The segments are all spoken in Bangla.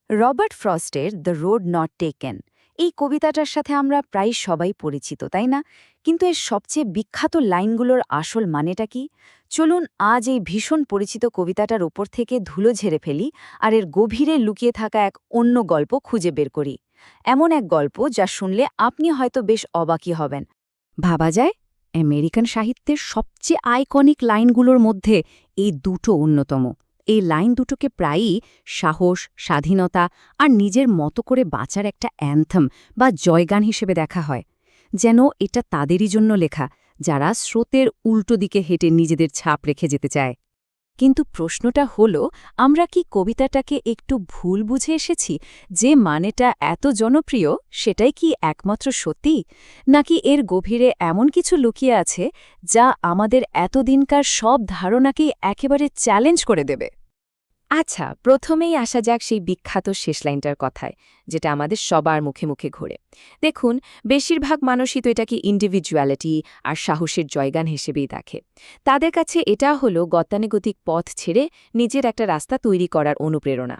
রবার্ট ফ্রস্টের দ্য রোড নট টেকেন এই কবিতাটার সাথে আমরা প্রায় সবাই পরিচিত তাই না? কিন্তু এর সবচেয়ে বিখ্যাত লাইনগুলোর আসল মানেটা কি? চলুন আজ এই ভীষণ পরিচিত কবিতাটার ওপর থেকে ধুলো ঝেড়ে ফেলি আর এর গভীরে লুকিয়ে থাকা এক অন্য গল্প খুঁজে বের করি। এমন এক গল্প যা শুনলে আপনি হয়তো বেশ অবাকই হবেন। ভাবা যায় আমেরিকান সাহিত্যের সবচেয়ে আইকনিক লাইনগুলোর মধ্যে এই দুটো অন্যতম। এই লাইন দুটোকে প্রায়ই সাহস, স্বাধীনতা আর নিজের মতো করে বাঁচার একটা অ্যান্থম বা জয়গান হিসেবে দেখা হয়, যেন এটা তাদেরই জন্য লেখা যারা স্রোতের উল্টো দিকে হেঁটে নিজেদের ছাপ রেখে যেতে চায়। কিন্তু প্রশ্নটা হলো, আমরা কি কবিতাটাকে একটু ভুল বুঝে এসেছি? যে মানেটা এত জনপ্রিয় সেটাই কি একমাত্র সত্যি, নাকি এর গভীরে এমন কিছু লুকিয়ে আছে যা আমাদের এতদিনকার সব ধারণাকেই একেবারে চ্যালেঞ্জ করে দেবে? আচ্ছা, প্রথমেই আসা যাক সেই বিখ্যাত শেষ লাইনটার কথায়, যেটা আমাদের সবার মুখে মুখে ঘোরে। দেখুন, বেশিরভাগ মানুষই তো এটাকে ইন্ডিভিজুয়ালিটি আর সাহসের জয়গান হিসেবেই দেখে। তাদের কাছে এটা হলো গতানুগতিক পথ ছেড়ে নিজের একটা রাস্তা তৈরি করার অনুপ্রেরণা।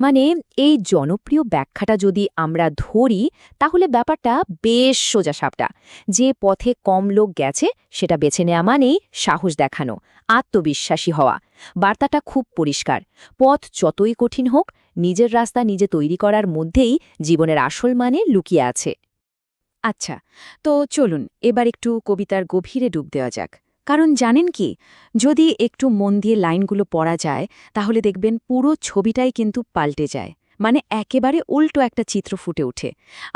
মানে, এই জনপ্রিয় ব্যাখ্যাটা যদি আমরা ধরি, তাহলে ব্যাপারটা বেশ সোজাসাপটা। যে পথে কম লোক গেছে সেটা বেছে নেওয়া মানেই সাহস দেখানো, আত্মবিশ্বাসী হওয়া। বার্তাটা খুব পরিষ্কার। পথ যতই কঠিন হোক, নিজের রাস্তা নিজে তৈরি করার মধ্যেই জীবনের আসল মানে লুকিয়ে আছে। আচ্ছা, তো চলুন এবার একটু কবিতার গভীরে ডুব দেওয়া যাক। কারণ জানেন কি, যদি একটু মন দিয়ে লাইনগুলো পড়া যায়, তাহলে দেখবেন পুরো ছবিটাই কিন্তু পাল্টে যায়। মানে একেবারে উল্টো একটা চিত্র ফুটে ওঠে।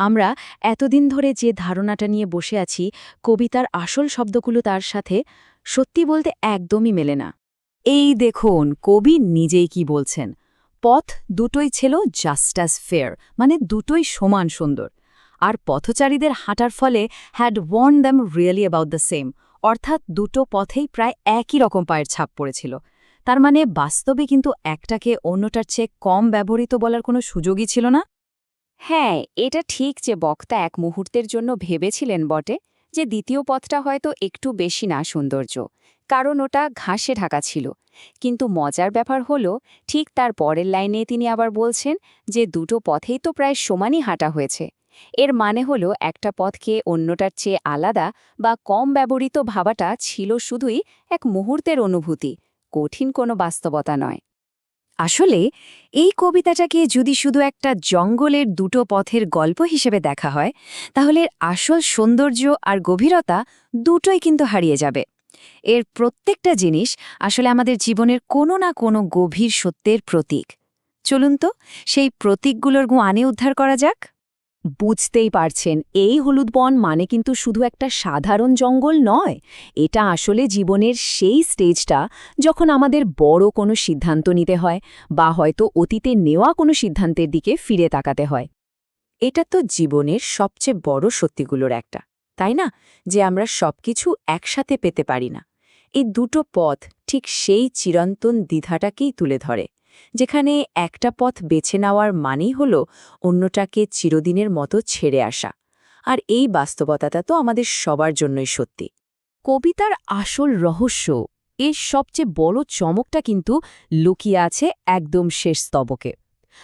আমরা এতদিন ধরে যে ধারণাটা নিয়ে বসে আছি, কবিতার আসল শব্দগুলো তার সাথে সত্যি বলতে একদমই মেলে না। এই দেখুন কবি নিজেই কি বলছেন। পথ দুটোই ছিল জাস্ট অ্যাজ ফেয়ার, মানে দুটোই সমান সুন্দর। আর পথচারীদের হাঁটার ফলে had worn them really about the same, অর্থাৎ দুটো পথেই প্রায় একই রকম পায়ের ছাপ পড়েছিল। তার মানে বাস্তবে কিন্তু একটাকে অন্যটার চেয়ে কম ব্যবহৃত বলার কোনো সুযোগই ছিল না। হ্যাঁ, এটা ঠিক যে বক্তা এক মুহূর্তের জন্য ভেবেছিলেন বটে যে দ্বিতীয় পথটা হয়তো একটু বেশি না সৌন্দর্য, কারণ ওটা ঘাসে ঢাকা ছিল। কিন্তু মজার ব্যাপার হলো, ঠিক তার পরের লাইনে তিনি আবার বলছেন যে দুটো পথেই তো প্রায় সমানই হাঁটা হয়েছে। এর মানে হলো একটা পথকে অন্যটার চেয়ে আলাদা বা কম ব্যবহৃত ভাবাটা ছিল শুধুই এক মুহূর্তের অনুভূতি, কঠিন কোনো বাস্তবতা নয়। আসলে এই কবিতাটাকে যদি শুধু একটা জঙ্গলের দুটো পথের গল্প হিসেবে দেখা হয়, তাহলে এর আসল সৌন্দর্য আর গভীরতা দুটোই কিন্তু হারিয়ে যাবে। এর প্রত্যেকটা জিনিস আসলে আমাদের জীবনের কোনো না কোনো গভীর সত্যের প্রতীক। চলুন তো সেই প্রতীকগুলোর আনে উদ্ধার করা যাক। বুঝতেই পারছেন, এই হলুদ বন মানে কিন্তু শুধু একটা সাধারণ জঙ্গল নয়। এটা আসলে জীবনের সেই স্টেজটা যখন আমাদের বড় কোনো সিদ্ধান্ত নিতে হয়, বা হয়তো অতীতে নেওয়া কোনো সিদ্ধান্তের দিকে ফিরে তাকাতে হয়। এটা তো জীবনের সবচেয়ে বড় সত্যিগুলোর একটা, তাই না? যে আমরা সবকিছু একসাথে পেতে পারি না। এই দুটো পথ ঠিক সেই চিরন্তন দ্বিধাটাকেই তুলে ধরে, যেখানে একটা পথ বেছে নেওয়ার মানেই হল অন্যটাকে চিরদিনের মতো ছেড়ে আসা। আর এই বাস্তবতাটা তো আমাদের সবার জন্যই সত্যি। কবিতার আসল রহস্য, এর সবচেয়ে বড় চমকটা কিন্তু লুকিয়ে আছে একদম শেষ স্তবকে।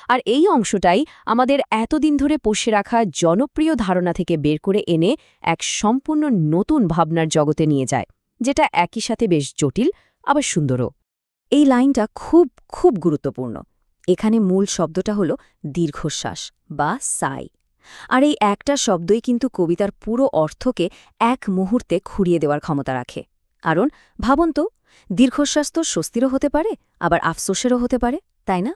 আর এই অংশটাই আমাদের এতদিন ধরে পুষে রাখা জনপ্রিয় ধারণা থেকে বের করে এনে এক সম্পূর্ণ নতুন ভাবনার জগতে নিয়ে যায়, যেটা একই সাথে বেশ জটিল আবার সুন্দরও। এই লাইনটা খুব খুব গুরুত্বপূর্ণ। এখানে মূল শব্দটা হলো দীর্ঘশ্বাস বা সাই। আর এই একটা শব্দই কিন্তু কবিতার পুরো অর্থকে এক মুহূর্তে খুঁড়িয়ে দেওয়ার ক্ষমতা রাখে। কারণ ভাবুন তো, দীর্ঘশ্বাস তো স্বস্তিরও হতে পারে, আবার আফসোসেরও হতে পারে, তাই না?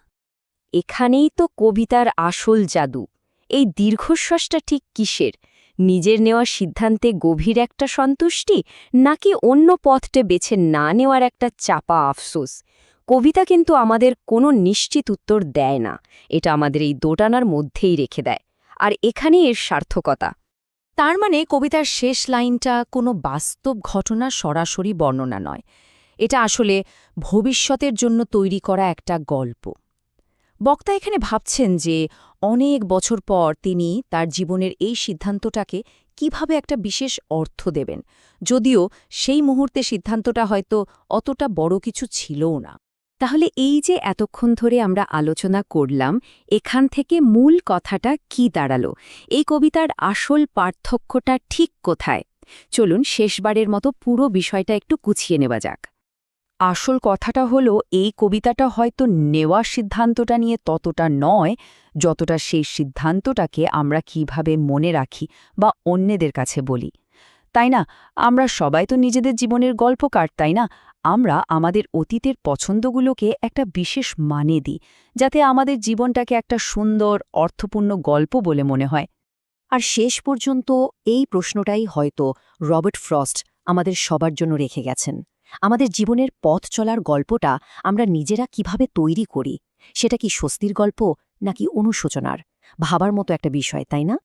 এখানেই তো কবিতার আসল জাদু। এই দীর্ঘশ্বাসটা ঠিক কিসের? নিজের নেওয়া সিদ্ধান্তে গভীর একটা সন্তুষ্টি, নাকি অন্য পথটে বেছে না নেওয়ার একটা চাপা আফসোস? কবিতা কিন্তু আমাদের কোনো নিশ্চিত উত্তর দেয় না। এটা আমাদের এই দোটানার মধ্যেই রেখে দেয়। আর এখানেই এর সার্থকতা। তার মানে কবিতার শেষ লাইনটা কোনো বাস্তব ঘটনার সরাসরি বর্ণনা নয়। এটা আসলে ভবিষ্যতের জন্য তৈরি করা একটা গল্প। বক্তা এখানে ভাবছেন যে অনেক বছর পর তিনি তার জীবনের এই সিদ্ধান্তটাকে কিভাবে একটা বিশেষ অর্থ দেবেন, যদিও সেই মুহূর্তে সিদ্ধান্তটা হয়তো অতটা বড় কিছু ছিলও না। তাহলে এই যে এতক্ষণ ধরে আমরা আলোচনা করলাম, এখান থেকে মূল কথাটা কি দাঁড়ালো? এই কবিতার আসল পার্থক্যটা ঠিক কোথায়? চলুন শেষবারের মতো পুরো বিষয়টা একটু গুছিয়ে নেওয়া যাক। আসল কথাটা হলো এই কবিতাটা হয়তো নেওয়া সিদ্ধান্তটা নিয়ে ততটা নয়, যতটা সেই সিদ্ধান্তটাকে আমরা কিভাবে মনে রাখি বা অন্যদের কাছে বলি। তাই না? আমরা সবাই তো নিজেদের জীবনের গল্পকার, তাই না? আমরা আমাদের অতীতের পছন্দগুলোকে একটা বিশেষ মানে দিই, যাতে আমাদের জীবনটাকে একটা সুন্দর, অর্থপূর্ণ গল্প বলে মনে হয়। আর শেষ পর্যন্ত এই প্রশ্নটাই হয়তো রবার্ট ফ্রস্ট আমাদের সবার জন্য রেখে গেছেন। আমাদের জীবনের পথ চলার গল্পটা আমরা নিজেরা কিভাবে তৈরি করি, সেটা কি স্বস্তির গল্প নাকি অনুশোচনার? ভাবার মতো একটা বিষয়, তাই না?